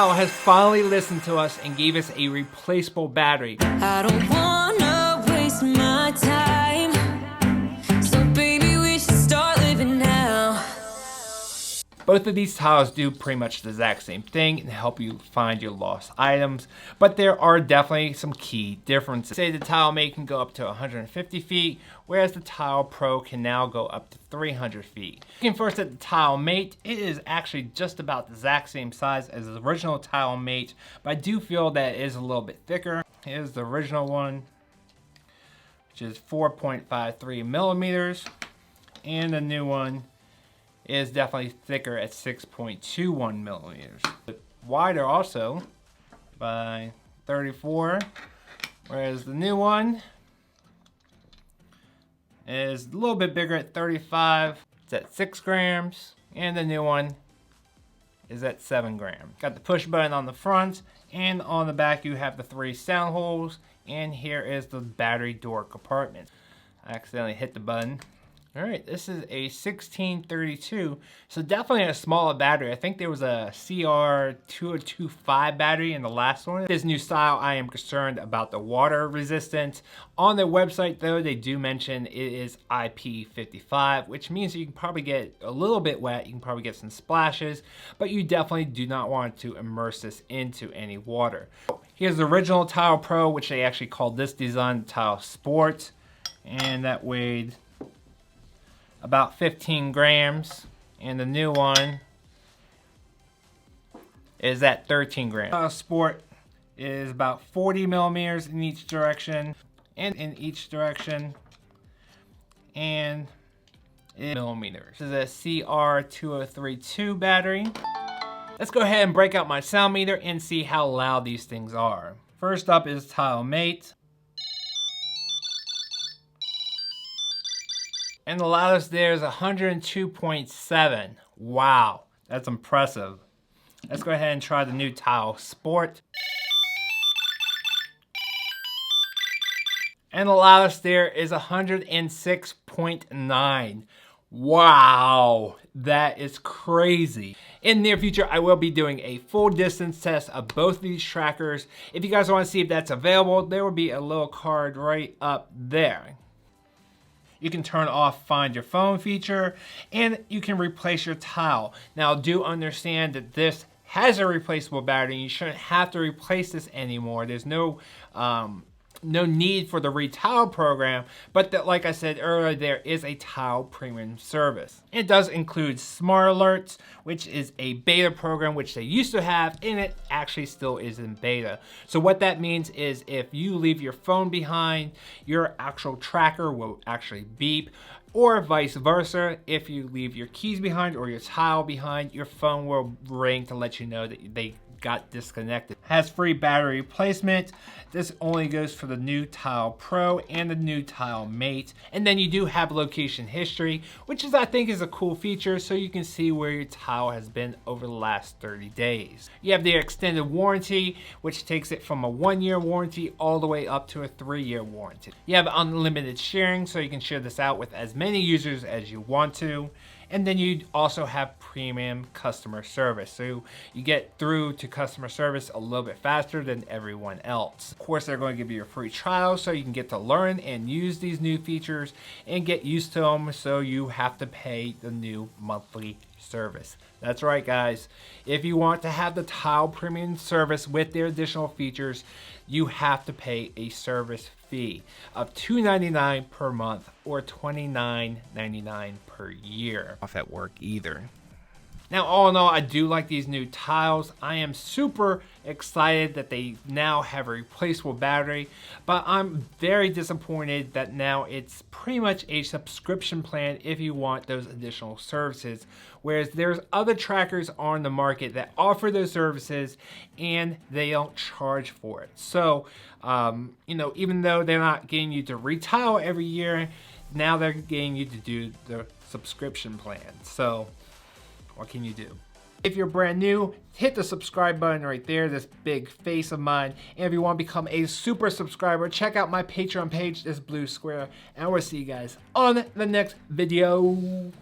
Has finally listened to us and gave us a replaceable battery. I don't wanna waste my time, so baby we should start living now. Both of these tiles do pretty much the exact same thing and help you find your lost items, but there are definitely some key differences. Say the Tile Mate can go up to 150 feet, whereas the Tile Pro can now go up to 300 feet. Looking first at the Tile Mate, it is actually just about the exact same size as the original Tile Mate, but I do feel that it is a little bit thicker. Here's the original one, which is 4.53 millimeters, and the new one is definitely thicker at 6.21 millimeters. Wider also by 34, whereas the new one is a little bit bigger at 35. It's at 6 grams, and the new one is at 7 grams. Got the push button on the front, and on the back you have the 3 sound holes, and here is the battery door compartment. I accidentally hit the button. All right, this is a 1632, so definitely a smaller battery. I think there was a CR2025 battery in the last one. This new style, I am concerned about the water resistance. On their website though, they do mention it is IP55, which means you can probably get a little bit wet, you can probably get some splashes, but you definitely do not want to immerse this into any water. Here's the original Tile Pro, which they actually called this design Tile Sport, and that weighed about 15 grams, and the new one is at 13 grams. Sport is about 40 millimeters in each direction, and in each direction, and in millimeters. This is a CR2032 battery. Let's go ahead and break out my sound meter and see how loud these things are. First up is Tile Mate. And the loudest there is 102.7. Wow, that's impressive. Let's go ahead and try the new Tile Sport. And the loudest there is 106.9. Wow, that is crazy. In the near future, I will be doing a full distance test of both of these trackers. If you guys want to see if that's available, there will be a little card right up there. You can turn off Find Your Phone feature, and you can replace your tile. Now, do understand that this has a replaceable battery. You shouldn't have to replace this anymore. There's no need for the retile program, but that, like I said earlier, there is a tile premium service. It does include Smart Alerts, which is a beta program which they used to have, and it actually still is in beta. So what that means is if you leave your phone behind, your actual tracker will actually beep, or vice versa. If you leave your keys behind or your tile behind, your phone will ring to let you know that they got disconnected. Has free battery replacement. This only goes for the new Tile Pro and the new Tile Mate. And then you do have location history, which is, I think, is a cool feature, so you can see where your tile has been over the last 30 days. You have the extended warranty, which takes it from a 1-year warranty all the way up to a 3-year warranty. You have unlimited sharing, so you can share this out with as many users as you want to. And then you also have premium customer service. So you get through to customer service a little bit faster than everyone else. Of course, they're going to give you a free trial so you can get to learn and use these new features and get used to them, so you have to pay the new monthly service. That's right, guys. If you want to have the Tile Premium service with their additional features, you have to pay a service fee of $2.99 per month or $29.99 per year. Off at work either. Now, all in all, I do like these new tiles. I am super excited that they now have a replaceable battery, but I'm very disappointed that now it's pretty much a subscription plan if you want those additional services, whereas there's other trackers on the market that offer those services and they don't charge for it. So, you know, even though they're not getting you to retile every year, now they're getting you to do the subscription plan. So, what can you do? If you're brand new, hit the subscribe button right there, this big face of mine. And if you want to become a super subscriber, check out my Patreon page, this blue square. And I will see you guys on the next video.